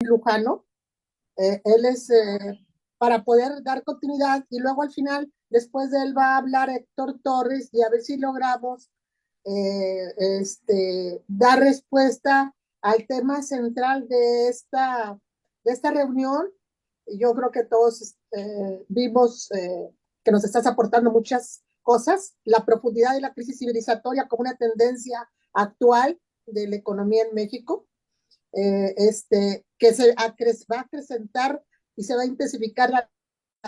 Lujano. Él es para poder dar continuidad y luego al final, después de él va a hablar Héctor Torres y a ver si logramos dar respuesta al tema central de esta reunión. Yo creo que todos vimos que nos estás aportando muchas cosas, la profundidad de la crisis civilizatoria como una tendencia actual de la economía en México, que va a acrecentar y se va a intensificar la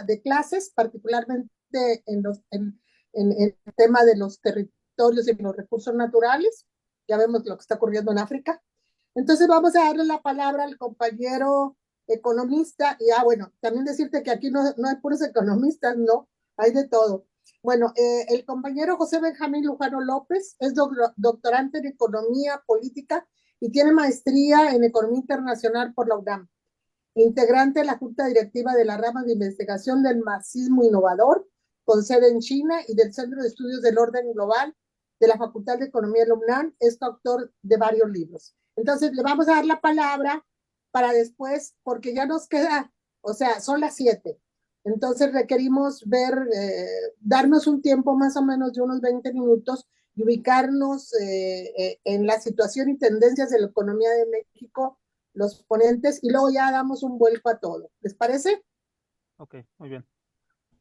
de clases, particularmente en el tema de los territorios y los recursos naturales. Ya vemos lo que está ocurriendo en África. Entonces vamos a darle la palabra al compañero economista. Y bueno, también decirte que aquí no hay puros economistas, no, hay de todo. Bueno, el compañero José Benjamín Lujano López es doctorante en Economía Política y tiene maestría en Economía Internacional por la UNAM, integrante de la Junta Directiva de la rama de investigación del marxismo innovador, con sede en China, y del Centro de Estudios del Orden Global de la Facultad de Economía de la UNAM. Es autor de varios libros. Entonces, le vamos a dar la palabra para después, porque ya nos queda, o sea, son las 7. Entonces requerimos darnos un tiempo más o menos de unos 20 minutos y ubicarnos en la situación y tendencias de la economía de México, los ponentes, y luego ya damos un vuelco a todo. ¿Les parece? Ok, muy bien.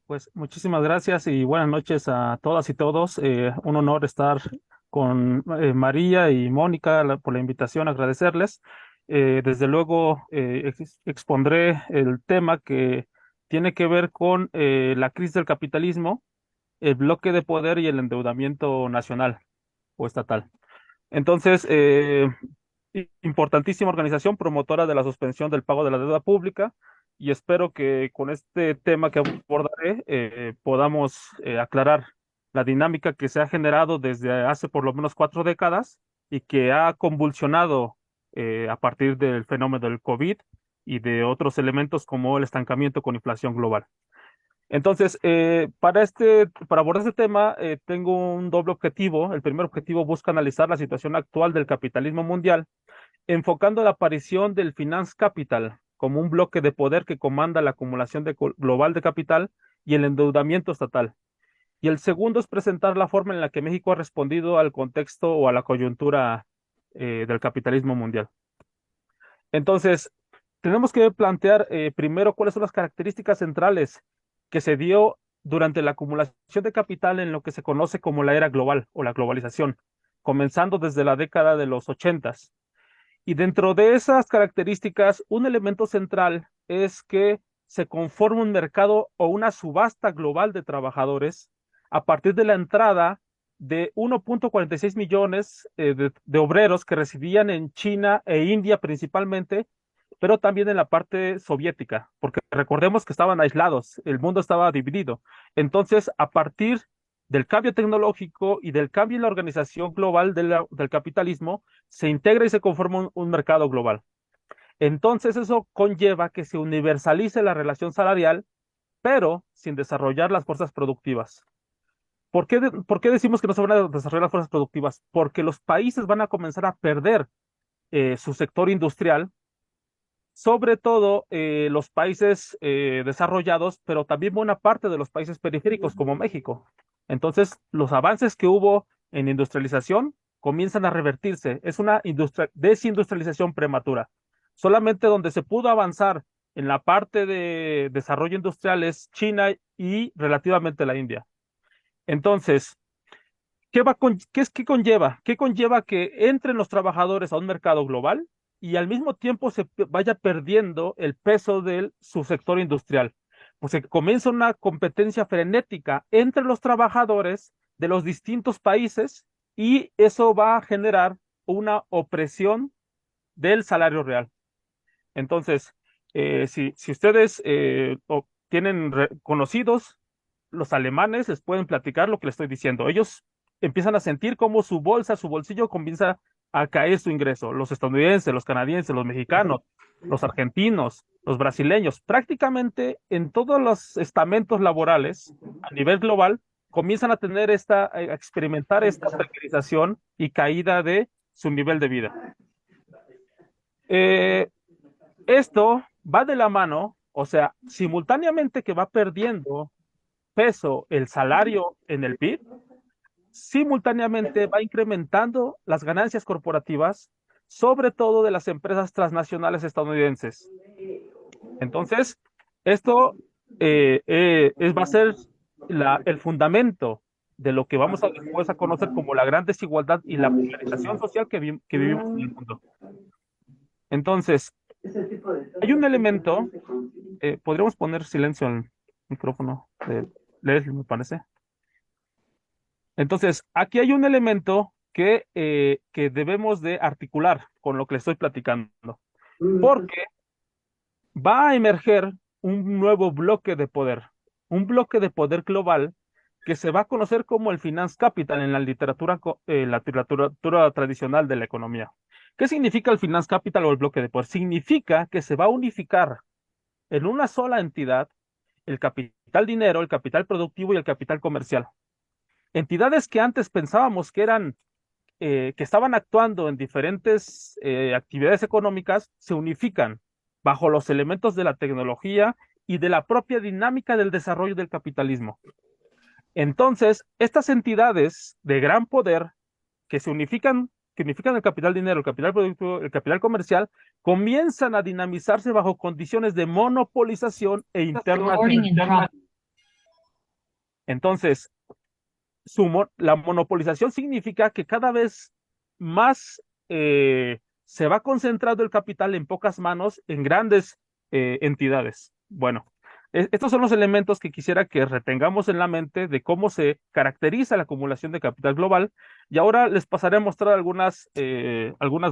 Pues muchísimas gracias y buenas noches a todas y todos. Un honor estar con María y Mónica por la invitación, agradecerles. Desde luego expondré el tema que tiene que ver con la crisis del capitalismo, el bloque de poder y el endeudamiento nacional o estatal. Entonces, importantísima organización promotora de la suspensión del pago de la deuda pública, y espero que con este tema que abordaré podamos aclarar la dinámica que se ha generado desde hace por lo menos 4 décadas y que ha convulsionado a partir del fenómeno del COVID y de otros elementos como el estancamiento con inflación global. Entonces, para abordar este tema, tengo un doble objetivo. El primer objetivo busca analizar la situación actual del capitalismo mundial, enfocando la aparición del finance capital como un bloque de poder que comanda la acumulación global de capital y el endeudamiento estatal. Y el segundo es presentar la forma en la que México ha respondido al contexto o a la coyuntura del capitalismo mundial. Entonces, tenemos que plantear primero cuáles son las características centrales que se dio durante la acumulación de capital en lo que se conoce como la era global o la globalización, comenzando desde la década de los 80. Y dentro de esas características, un elemento central es que se conforma un mercado o una subasta global de trabajadores a partir de la entrada de 1.46 millones de obreros que residían en China e India principalmente, pero también en la parte soviética, porque recordemos que estaban aislados, el mundo estaba dividido. Entonces, a partir del cambio tecnológico y del cambio en la organización global del capitalismo, se integra y se conforma un mercado global. Entonces, eso conlleva que se universalice la relación salarial, pero sin desarrollar las fuerzas productivas. ¿Por qué decimos que no se van a desarrollar las fuerzas productivas? Porque los países van a comenzar a perder su sector industrial, sobre todo los países desarrollados, pero también buena parte de los países periféricos como México. Entonces, los avances que hubo en industrialización comienzan a revertirse. Es una desindustrialización prematura. Solamente donde se pudo avanzar en la parte de desarrollo industrial es China y relativamente la India. Entonces, ¿qué conlleva? ¿Qué conlleva que entren los trabajadores a un mercado global y al mismo tiempo vaya perdiendo el peso de su sector industrial? Pues se comienza una competencia frenética entre los trabajadores de los distintos países y eso va a generar una opresión del salario real. Entonces, si ustedes tienen conocidos, los alemanes les pueden platicar lo que les estoy diciendo. Ellos empiezan a sentir cómo su bolsa, su bolsillo comienza a caer su ingreso. Los estadounidenses, los canadienses, los mexicanos, los argentinos, los brasileños, prácticamente en todos los estamentos laborales a nivel global comienzan a experimentar esta precarización y caída de su nivel de vida. Eh, Esto va de la mano, o sea, simultáneamente que va perdiendo peso el salario en el PIB, simultáneamente va incrementando las ganancias corporativas, sobre todo de las empresas transnacionales estadounidenses. Entonces, esto va a ser el fundamento de lo que vamos a después a conocer como la gran desigualdad y la polarización social que vivimos en el mundo. Entonces, hay un elemento, podríamos poner silencio al micrófono de Leslie, me parece. Entonces, aquí hay un elemento que debemos de articular con lo que le estoy platicando, porque va a emerger un nuevo bloque de poder, un bloque de poder global que se va a conocer como el Finance Capital en la literatura tradicional de la economía. ¿Qué significa el Finance Capital o el bloque de poder? Significa que se va a unificar en una sola entidad el capital dinero, el capital productivo y el capital comercial. Entidades que antes pensábamos que estaban actuando en diferentes actividades económicas, se unifican bajo los elementos de la tecnología y de la propia dinámica del desarrollo del capitalismo. Entonces, estas entidades de gran poder que unifican el capital dinero, el capital productivo, el capital comercial, comienzan a dinamizarse bajo condiciones de monopolización e internacionalización. Entonces, la monopolización significa que cada vez más se va concentrando el capital en pocas manos, en grandes entidades. Bueno, estos son los elementos que quisiera que retengamos en la mente de cómo se caracteriza la acumulación de capital global. Y ahora les pasaré a mostrar algunas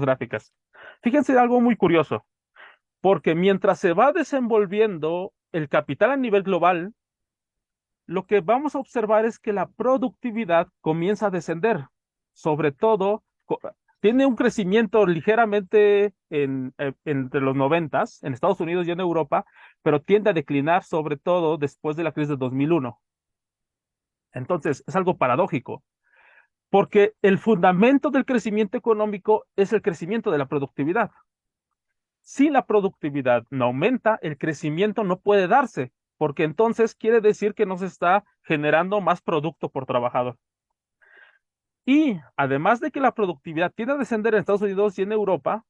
gráficas. Fíjense algo muy curioso, porque mientras se va desenvolviendo el capital a nivel global, lo que vamos a observar es que la productividad comienza a descender, sobre todo, tiene un crecimiento ligeramente entre los noventas, en Estados Unidos y en Europa, pero tiende a declinar sobre todo después de la crisis de 2001. Entonces, es algo paradójico, porque el fundamento del crecimiento económico es el crecimiento de la productividad. Si la productividad no aumenta, el crecimiento no puede darse, porque entonces quiere decir que no se está generando más producto por trabajador. Y además de que la productividad tiende a descender en Estados Unidos y en Europa,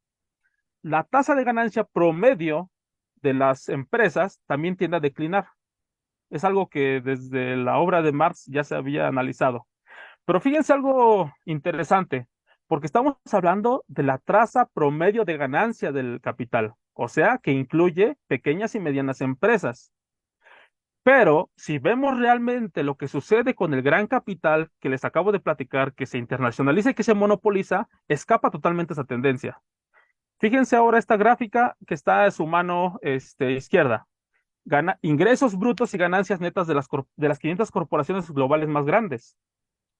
la tasa de ganancia promedio de las empresas también tiende a declinar. Es algo que desde la obra de Marx ya se había analizado. Pero fíjense algo interesante, porque estamos hablando de la tasa promedio de ganancia del capital, o sea, que incluye pequeñas y medianas empresas. Pero si vemos realmente lo que sucede con el gran capital que les acabo de platicar, que se internacionaliza y que se monopoliza, escapa totalmente esa tendencia. Fíjense ahora esta gráfica que está a su mano izquierda. Ingresos brutos y ganancias netas de las 500 corporaciones globales más grandes.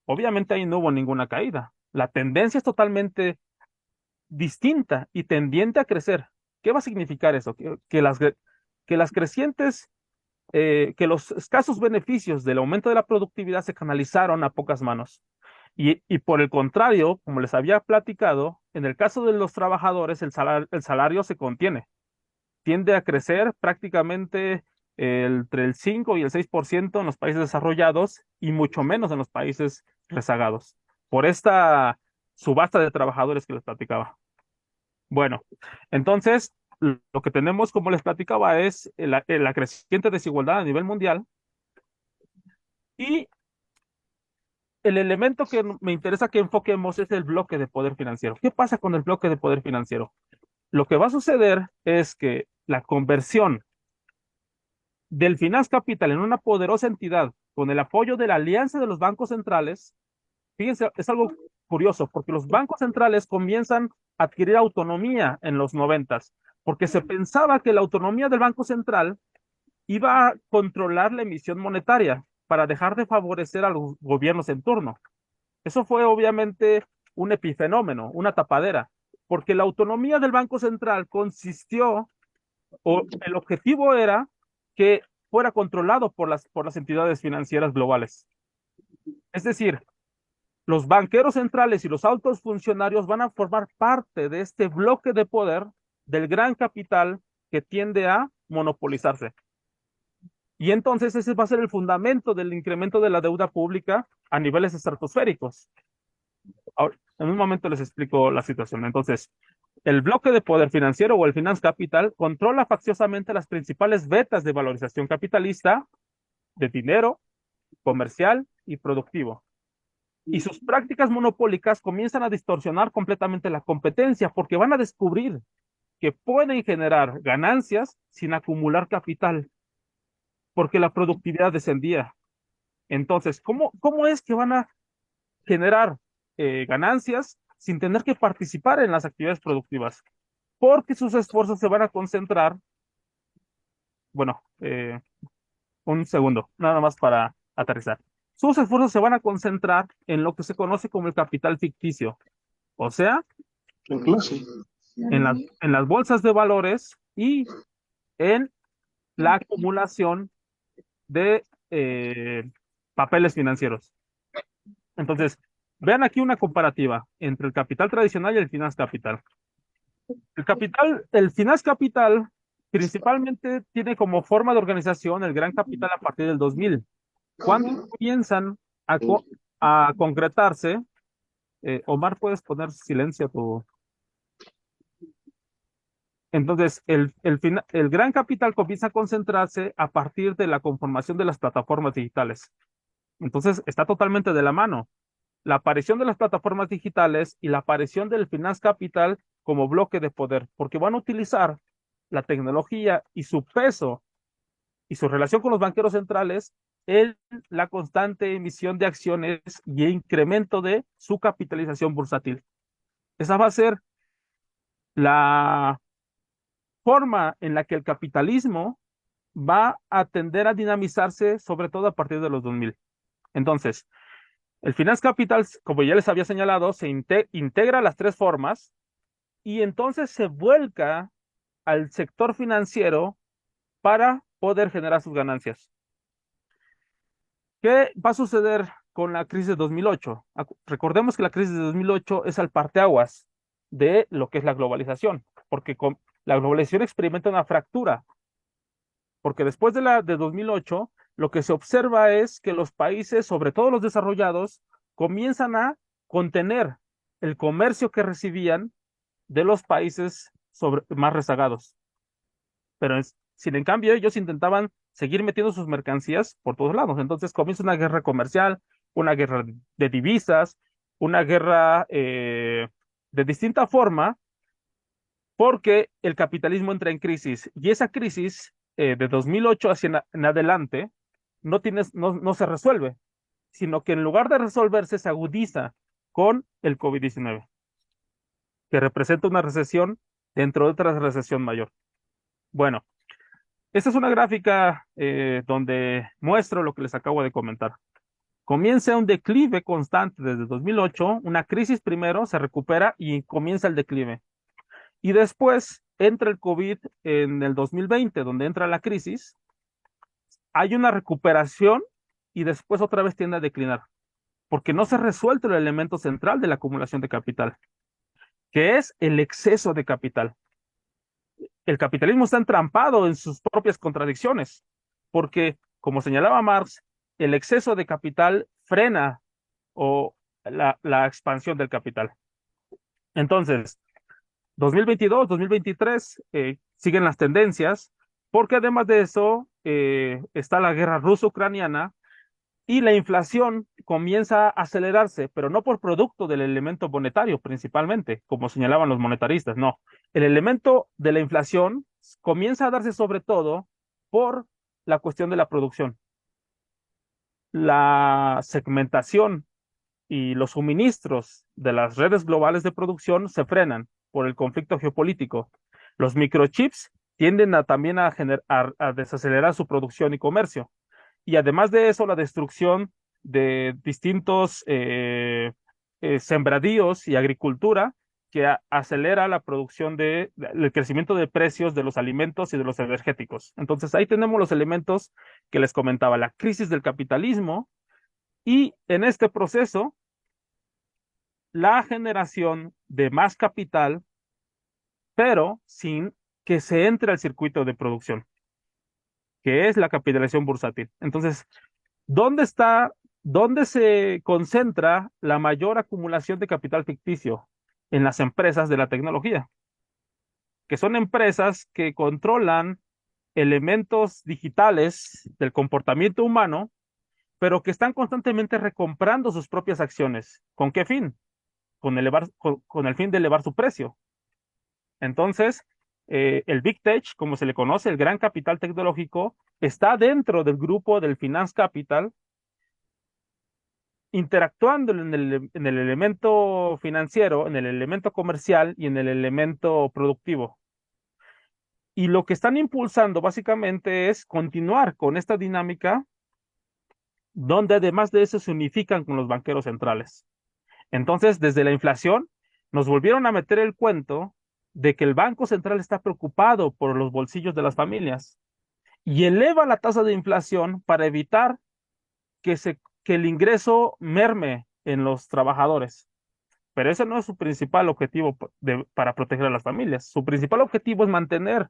Obviamente ahí no hubo ninguna caída. La tendencia es totalmente distinta y tendiente a crecer. ¿Qué va a significar eso? Que las crecientes, que los escasos beneficios del aumento de la productividad se canalizaron a pocas manos. Y por el contrario, como les había platicado, en el caso de los trabajadores, el salario se contiene, tiende a crecer prácticamente entre el 5 y el 6% en los países desarrollados y mucho menos en los países rezagados, por esta subasta de trabajadores que les platicaba. Bueno, entonces, lo que tenemos, como les platicaba, es la creciente desigualdad a nivel mundial y el elemento que me interesa que enfoquemos es el bloque de poder financiero. ¿Qué pasa con el bloque de poder financiero? Lo que va a suceder es que la conversión del Finance Capital en una poderosa entidad con el apoyo de la alianza de los bancos centrales, fíjense, es algo curioso, porque los bancos centrales comienzan a adquirir autonomía en los noventas, porque se pensaba que la autonomía del Banco Central iba a controlar la emisión monetaria para dejar de favorecer a los gobiernos en turno. Eso fue obviamente un epifenómeno, una tapadera, porque la autonomía del Banco Central consistió, o el objetivo era que fuera controlado por las entidades financieras globales. Es decir, los banqueros centrales y los altos funcionarios van a formar parte de este bloque de poder del gran capital que tiende a monopolizarse. Y entonces ese va a ser el fundamento del incremento de la deuda pública a niveles estratosféricos. Ahora, en un momento les explico la situación. Entonces, el bloque de poder financiero o el Finance Capital controla facciosamente las principales vetas de valorización capitalista de dinero, comercial y productivo. Y sus prácticas monopólicas comienzan a distorsionar completamente la competencia porque van a descubrir que pueden generar ganancias sin acumular capital, porque la productividad descendía. Entonces, ¿cómo es que van a generar ganancias sin tener que participar en las actividades productivas? Porque sus esfuerzos se van a concentrar, bueno, un segundo, nada más para aterrizar. Sus esfuerzos se van a concentrar en lo que se conoce como el capital ficticio, o sea, En clase. en las bolsas de valores y en la acumulación de papeles financieros. Entonces, vean aquí una comparativa entre el capital tradicional y el finance capital. El finance capital principalmente tiene como forma de organización el gran capital a partir del 2000, cuando comienzan a concretarse. Omar, ¿puedes poner silencio a tu? Entonces, el gran capital comienza a concentrarse a partir de la conformación de las plataformas digitales. Entonces, está totalmente de la mano. La aparición de las plataformas digitales y la aparición del Finance Capital como bloque de poder, porque van a utilizar la tecnología y su peso y su relación con los banqueros centrales en la constante emisión de acciones y incremento de su capitalización bursátil. Esa va a ser la forma en la que el capitalismo va a tender a dinamizarse, sobre todo a partir de los 2000. Entonces, el Finance Capital, como ya les había señalado, se integra las tres formas y entonces se vuelca al sector financiero para poder generar sus ganancias. ¿Qué va a suceder con la crisis de 2008? Recordemos que la crisis de 2008 es el parteaguas de lo que es la globalización, porque la globalización experimenta una fractura, porque después de la de 2008, lo que se observa es que los países, sobre todo los desarrollados, comienzan a contener el comercio que recibían de los países más rezagados. Pero sin en cambio, ellos intentaban seguir metiendo sus mercancías por todos lados. Entonces comienza una guerra comercial, una guerra de divisas, una guerra de distinta forma, porque el capitalismo entra en crisis. Y esa crisis de 2008 hacia en adelante no se resuelve, sino que en lugar de resolverse, se agudiza con el COVID-19, que representa una recesión dentro de otra recesión mayor. Bueno, esta es una gráfica donde muestro lo que les acabo de comentar. Comienza un declive constante desde 2008, una crisis primero, se recupera y comienza el declive. Y después entra el COVID en el 2020, donde entra la crisis, hay una recuperación y después otra vez tiende a declinar, porque no se ha resuelto el elemento central de la acumulación de capital, que es el exceso de capital. El capitalismo está entrampado en sus propias contradicciones, porque, como señalaba Marx, el exceso de capital frena o la expansión del capital. Entonces, 2022, 2023 siguen las tendencias, porque además de eso está la guerra ruso-ucraniana y la inflación comienza a acelerarse, pero no por producto del elemento monetario principalmente, como señalaban los monetaristas, no. El elemento de la inflación comienza a darse sobre todo por la cuestión de la producción. La segmentación y los suministros de las redes globales de producción se frenan por el conflicto geopolítico. Los microchips tienden también a desacelerar su producción y comercio. Y además de eso, la destrucción de distintos sembradíos y agricultura que acelera la producción el crecimiento de precios de los alimentos y de los energéticos. Entonces ahí tenemos los elementos que les comentaba, la crisis del capitalismo y en este proceso la generación de más capital, pero sin que se entre al circuito de producción, que es la capitalización bursátil. Entonces, ¿dónde está, dónde se concentra la mayor acumulación de capital ficticio? En las empresas de la tecnología, que son empresas que controlan elementos digitales del comportamiento humano, pero que están constantemente recomprando sus propias acciones. ¿Con qué fin? Con el fin de elevar su precio. Entonces, el Big Tech, como se le conoce, el gran capital tecnológico, está dentro del grupo del Finance Capital, interactuando en el elemento financiero, en el elemento comercial y en el elemento productivo. Y lo que están impulsando básicamente es continuar con esta dinámica donde además de eso se unifican con los banqueros centrales. Entonces, desde la inflación, nos volvieron a meter el cuento de que el Banco Central está preocupado por los bolsillos de las familias y eleva la tasa de inflación para evitar que el ingreso merme en los trabajadores. Pero ese no es su principal objetivo para proteger a las familias. Su principal objetivo es mantener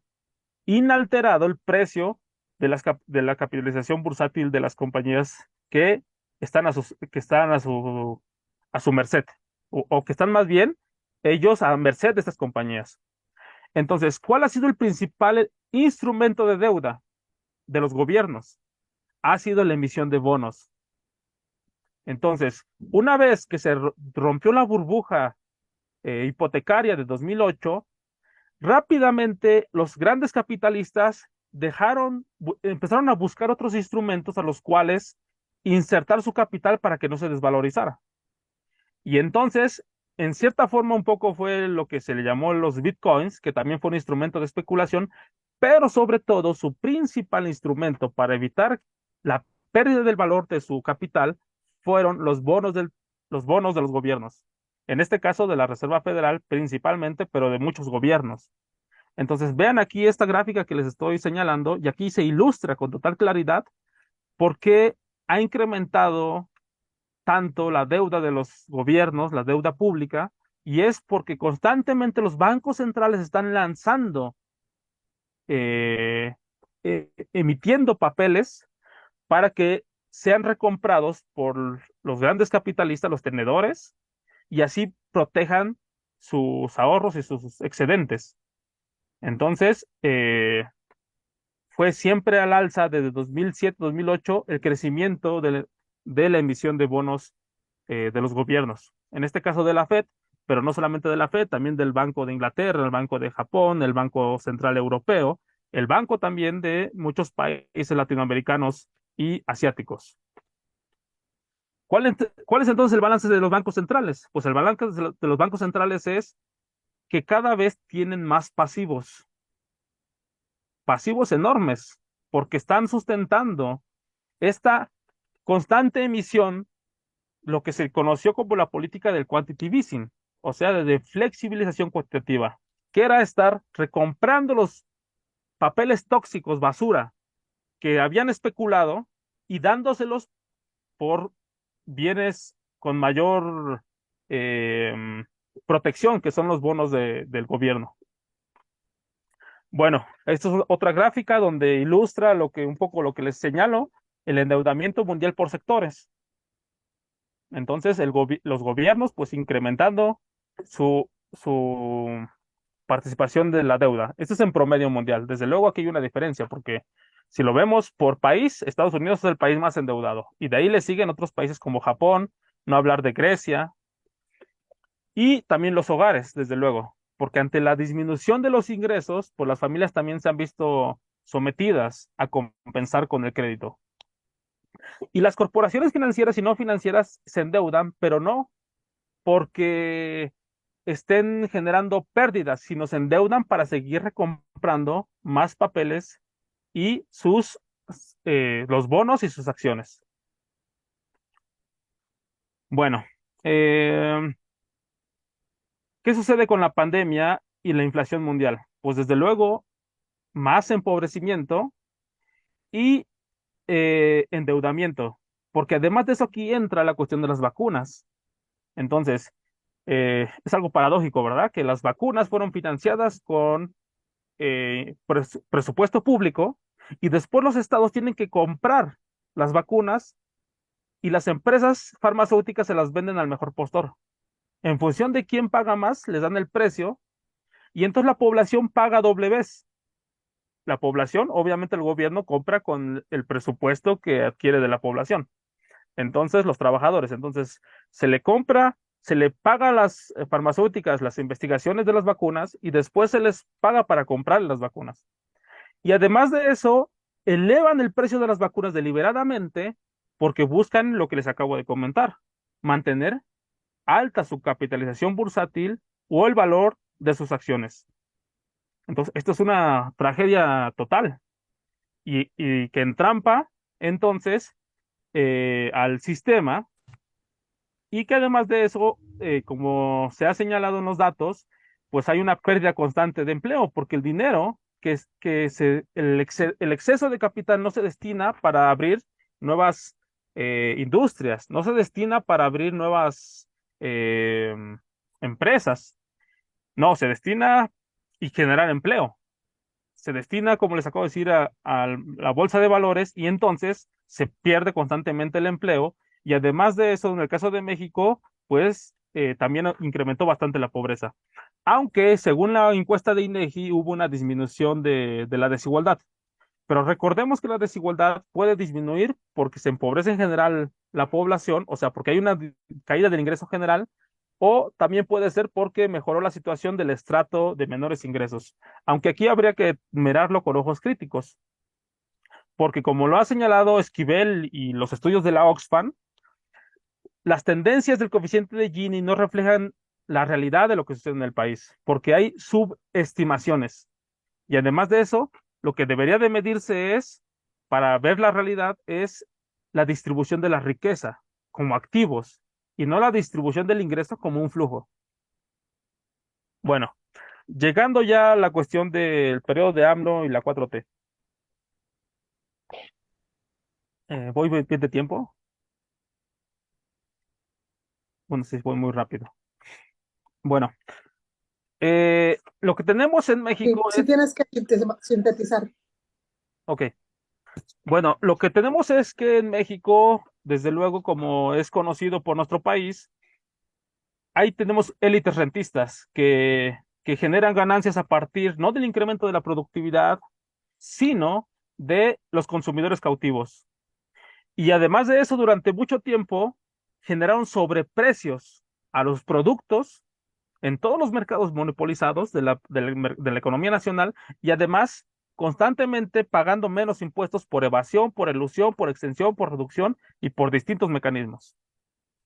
inalterado el precio de la capitalización bursátil de las compañías que están que están a su merced, o que están más bien ellos a merced de estas compañías. Entonces, ¿cuál ha sido el principal instrumento de deuda de los gobiernos? Ha sido la emisión de bonos. Entonces, una vez que se rompió la burbuja hipotecaria de 2008, rápidamente los grandes capitalistas empezaron a buscar otros instrumentos a los cuales insertar su capital para que no se desvalorizara. Y entonces, en cierta forma, un poco fue lo que se le llamó los bitcoins, que también fue un instrumento de especulación, pero sobre todo su principal instrumento para evitar la pérdida del valor de su capital fueron los bonos de los gobiernos. En este caso de la Reserva Federal principalmente, pero de muchos gobiernos. Entonces, vean aquí esta gráfica que les estoy señalando y aquí se ilustra con total claridad por qué ha incrementado tanto la deuda de los gobiernos, la deuda pública, y es porque constantemente los bancos centrales están lanzando, eh, emitiendo papeles para que sean recomprados por los grandes capitalistas, los tenedores, y así protejan sus ahorros y sus excedentes. Entonces, fue siempre al alza desde 2007-2008 el crecimiento de la emisión de bonos de los gobiernos. En este caso de la Fed, pero no solamente de la Fed, también del Banco de Inglaterra, el Banco de Japón, el Banco Central Europeo, el banco también de muchos países latinoamericanos y asiáticos. ¿Cuál es entonces el balance de los bancos centrales? Pues el balance de los bancos centrales es que cada vez tienen más pasivos, pasivos enormes, porque están sustentando esta constante emisión, lo que se conoció como la política del quantitative easing, o sea, de flexibilización cuantitativa, que era estar recomprando los papeles tóxicos, basura, que habían especulado y dándoselos por bienes con mayor protección, que son los bonos del gobierno. Bueno, esto es otra gráfica donde ilustra un poco lo que les señalo, el endeudamiento mundial por sectores. Entonces, los gobiernos, pues incrementando su participación de la deuda. Esto es en promedio mundial. Desde luego aquí hay una diferencia, porque si lo vemos por país, Estados Unidos es el país más endeudado. Y de ahí le siguen otros países como Japón, no hablar de Grecia, y también los hogares, desde luego, porque ante la disminución de los ingresos, pues las familias también se han visto sometidas a compensar con el crédito. Y las corporaciones financieras y no financieras se endeudan, pero no porque estén generando pérdidas, sino se endeudan para seguir recomprando más papeles y los bonos y sus acciones. Bueno, eh, ¿qué sucede con la pandemia y la inflación mundial? Pues desde luego, más empobrecimiento y endeudamiento, porque además de eso aquí entra la cuestión de las vacunas. Entonces, es algo paradójico, ¿verdad? Que las vacunas fueron financiadas con presupuesto público y después los estados tienen que comprar las vacunas y las empresas farmacéuticas se las venden al mejor postor. En función de quién paga más, les dan el precio y entonces la población paga doble vez. La población, obviamente el gobierno compra con el presupuesto que adquiere de la población. Entonces, los trabajadores, entonces se le compra, se le paga a las farmacéuticas las investigaciones de las vacunas y después se les paga para comprar las vacunas. Y además de eso, elevan el precio de las vacunas deliberadamente porque buscan lo que les acabo de comentar, mantener alta su capitalización bursátil o el valor de sus acciones. Entonces, esto es una tragedia total y que entrampa entonces al sistema y que además de eso, como se ha señalado en los datos, pues hay una pérdida constante de empleo porque el dinero el exceso de capital no se destina para abrir nuevas industrias, no se destina para abrir nuevas eh, empresas, no, se destina y generar empleo. Se destina, como les acabo de decir, a la bolsa de valores y entonces se pierde constantemente el empleo y además de eso, en el caso de México, pues también incrementó bastante la pobreza. Aunque según la encuesta de INEGI hubo una disminución de la desigualdad. Pero recordemos que la desigualdad puede disminuir porque se empobrece en general la población, o sea, porque hay una caída del ingreso general, o también puede ser porque mejoró la situación del estrato de menores ingresos. Aunque aquí habría que mirarlo con ojos críticos, porque como lo ha señalado Esquivel y los estudios de la Oxfam, las tendencias del coeficiente de Gini no reflejan la realidad de lo que sucede en el país, porque hay subestimaciones. Y además de eso, lo que debería de medirse es, para ver la realidad, es la distribución de la riqueza como activos y no la distribución del ingreso como un flujo. Bueno, llegando ya a la cuestión del periodo de AMLO y la 4T. ¿Voy bien de tiempo? Bueno, sí, voy muy rápido. Bueno, lo que tenemos en Sí, México sí es, tienes que sintetizar. ok, bueno, lo que tenemos es que en México, desde luego, como es conocido por nuestro país, ahí tenemos élites rentistas que generan ganancias a partir no del incremento de la productividad, sino de los consumidores cautivos. Y además de eso, durante mucho tiempo generaron sobreprecios a los productos en todos los mercados monopolizados de la economía nacional y además constantemente pagando menos impuestos por evasión, por elusión, por extensión, por reducción y por distintos mecanismos.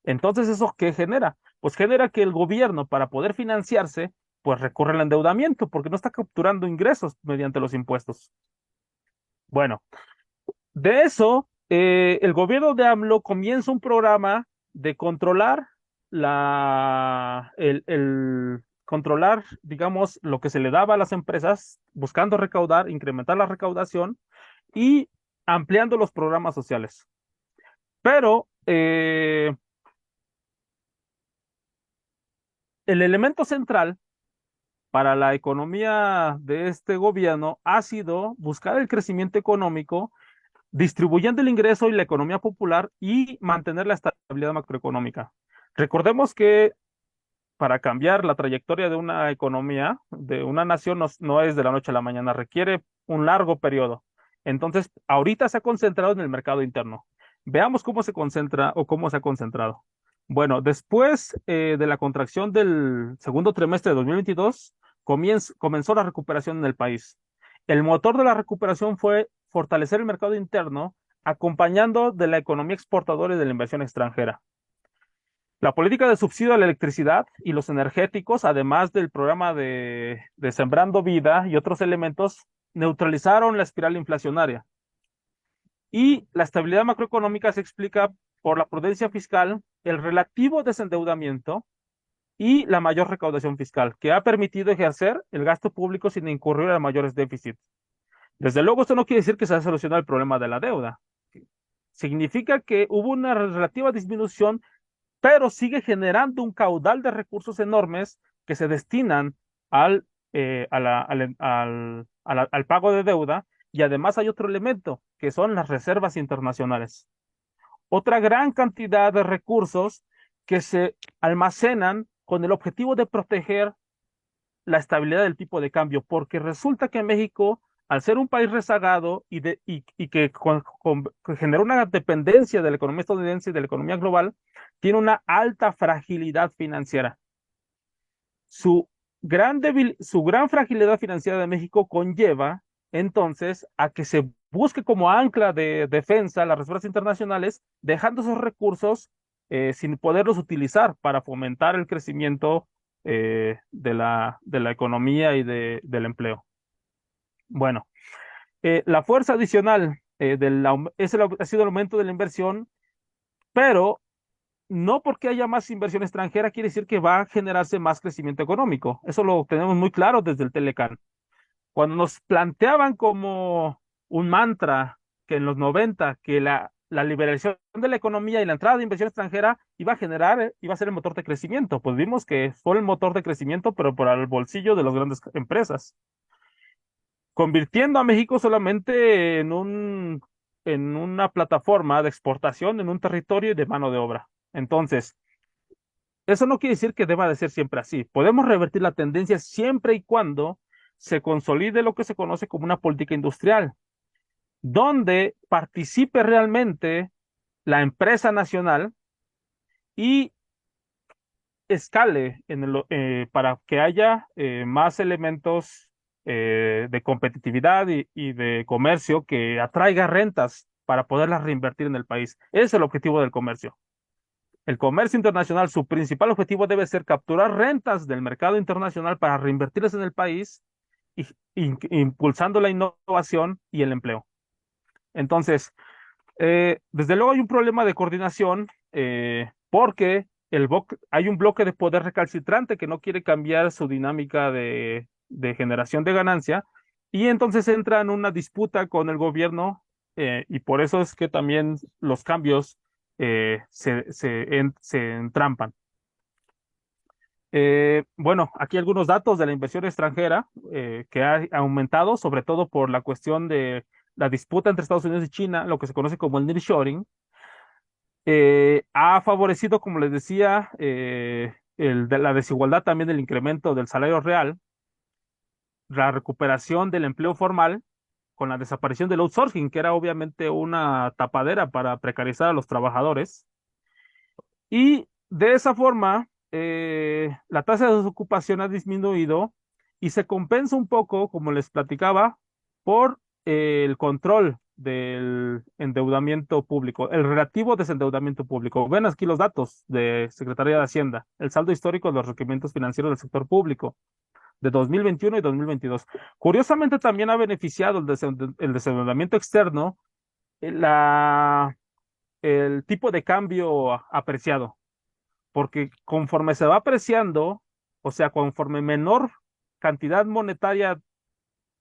Entonces, ¿eso qué genera? Pues genera que el gobierno, para poder financiarse, pues recurre al endeudamiento, porque no está capturando ingresos mediante los impuestos. Bueno, de eso, el gobierno de AMLO comienza un programa de controlar controlar, digamos, lo que se le daba a las empresas, buscando recaudar, incrementar la recaudación y ampliando los programas sociales. Pero el elemento central para la economía de este gobierno ha sido buscar el crecimiento económico, distribuyendo el ingreso y la economía popular y mantener la estabilidad macroeconómica. Recordemos que para cambiar la trayectoria de una economía, de una nación, no es de la noche a la mañana, requiere un largo periodo. Entonces, ahorita se ha concentrado en el mercado interno. Veamos cómo se concentra o cómo se ha concentrado. Bueno, después de la contracción del segundo trimestre de 2022, comenzó la recuperación en el país. El motor de la recuperación fue fortalecer el mercado interno, acompañando de la economía exportadora y de la inversión extranjera. La política de subsidio a la electricidad y los energéticos, además del programa de Sembrando Vida y otros elementos, neutralizaron la espiral inflacionaria. Y la estabilidad macroeconómica se explica por la prudencia fiscal, el relativo desendeudamiento y la mayor recaudación fiscal, que ha permitido ejercer el gasto público sin incurrir a mayores déficits. Desde luego, esto no quiere decir que se ha solucionado el problema de la deuda. Significa que hubo una relativa disminución, pero sigue generando un caudal de recursos enormes que se destinan al al pago de deuda, y además hay otro elemento, que son las reservas internacionales. Otra gran cantidad de recursos que se almacenan con el objetivo de proteger la estabilidad del tipo de cambio, porque resulta que México, al ser un país rezagado y que que genera una dependencia de la economía estadounidense y de la economía global, tiene una alta fragilidad financiera. Su su gran fragilidad financiera de México conlleva entonces a que se busque como ancla de defensa las reservas internacionales, dejando esos recursos sin poderlos utilizar para fomentar el crecimiento de la economía y del empleo. Bueno, la fuerza adicional ha sido el aumento de la inversión, pero no porque haya más inversión extranjera quiere decir que va a generarse más crecimiento económico. Eso lo tenemos muy claro desde el Telecán. Cuando nos planteaban como un mantra que en los 90 que la liberación de la economía y la entrada de inversión extranjera iba a ser el motor de crecimiento, pues vimos que fue el motor de crecimiento, pero por el bolsillo de las grandes empresas, convirtiendo a México solamente en una plataforma de exportación en un territorio y de mano de obra. Entonces, eso no quiere decir que deba de ser siempre así. Podemos revertir la tendencia siempre y cuando se consolide lo que se conoce como una política industrial, donde participe realmente la empresa nacional y escale para que haya más elementos de competitividad y de comercio que atraiga rentas para poderlas reinvertir en el país. Ese es el objetivo del comercio. El comercio internacional, su principal objetivo debe ser capturar rentas del mercado internacional para reinvertirlas en el país, y, impulsando la innovación y el empleo. Entonces, desde luego hay un problema de coordinación porque hay un bloque de poder recalcitrante que no quiere cambiar su dinámica de generación de ganancia, y entonces entra en una disputa con el gobierno, y por eso es que también los cambios se entrampan. Bueno, aquí algunos datos de la inversión extranjera que ha aumentado, sobre todo por la cuestión de la disputa entre Estados Unidos y China, lo que se conoce como el nearshoring. Ha favorecido, como les decía, la desigualdad, también del incremento del salario real, la recuperación del empleo formal con la desaparición del outsourcing, que era obviamente una tapadera para precarizar a los trabajadores. Y de esa forma, la tasa de desocupación ha disminuido y se compensa un poco, como les platicaba, por el control del endeudamiento público, el relativo desendeudamiento público. Ven aquí los datos de Secretaría de Hacienda, el saldo histórico de los requerimientos financieros del sector público de 2021 y 2022. Curiosamente, también ha beneficiado el desendeudamiento externo, eh, la, el tipo de cambio apreciado, porque conforme se va apreciando, o sea, conforme menor cantidad monetaria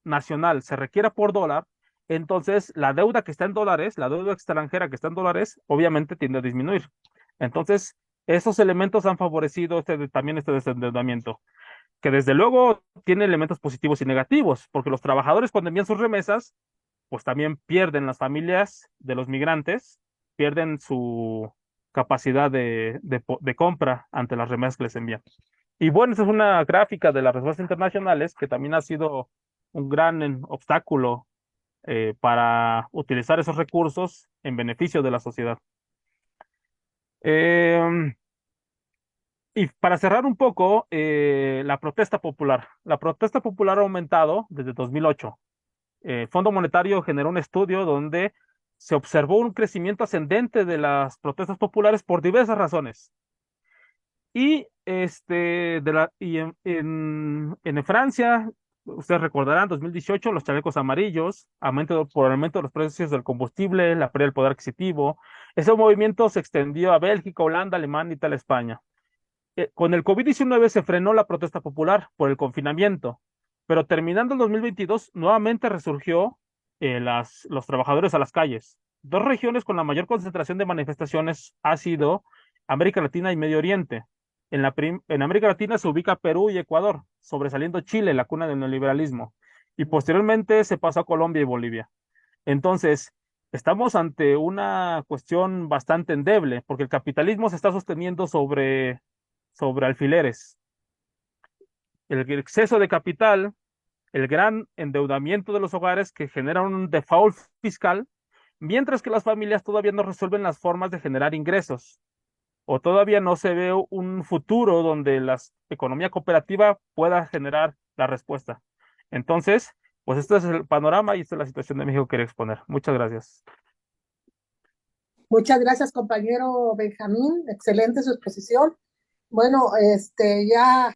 nacional se requiera por dólar, entonces la deuda que está en dólares, la deuda extranjera que está en dólares, obviamente tiende a disminuir. Entonces, esos elementos han favorecido también este desendeudamiento, que desde luego tiene elementos positivos y negativos, porque los trabajadores, cuando envían sus remesas, pues también pierden, las familias de los migrantes, pierden su capacidad de compra ante las remesas que les envían. Y bueno, esa es una gráfica de las reservas internacionales que también ha sido un gran obstáculo para utilizar esos recursos en beneficio de la sociedad. Eh, y para cerrar un poco, la protesta popular. La protesta popular ha aumentado desde 2008. El Fondo Monetario generó un estudio donde se observó un crecimiento ascendente de las protestas populares por diversas razones. Y, en Francia, ustedes recordarán, 2018, los chalecos amarillos, por el aumento de los precios del combustible, la pérdida del poder adquisitivo. Ese movimiento se extendió a Bélgica, Holanda, Alemania, Italia, España. Con el COVID-19 se frenó la protesta popular por el confinamiento, pero terminando el 2022, nuevamente resurgió los trabajadores a las calles. Dos regiones con la mayor concentración de manifestaciones ha sido América Latina y Medio Oriente. En América Latina se ubica Perú y Ecuador, sobresaliendo Chile, la cuna del neoliberalismo, y posteriormente se pasó a Colombia y Bolivia. Entonces, estamos ante una cuestión bastante endeble, porque el capitalismo se está sosteniendo sobre alfileres. El exceso de capital, el gran endeudamiento de los hogares que genera un default fiscal, mientras que las familias todavía no resuelven las formas de generar ingresos, o todavía no se ve un futuro donde la economía cooperativa pueda generar la respuesta. Entonces, pues este es el panorama y esta es la situación de México que quería exponer. Muchas gracias. Muchas gracias, compañero Benjamín. Excelente su exposición. Bueno, ya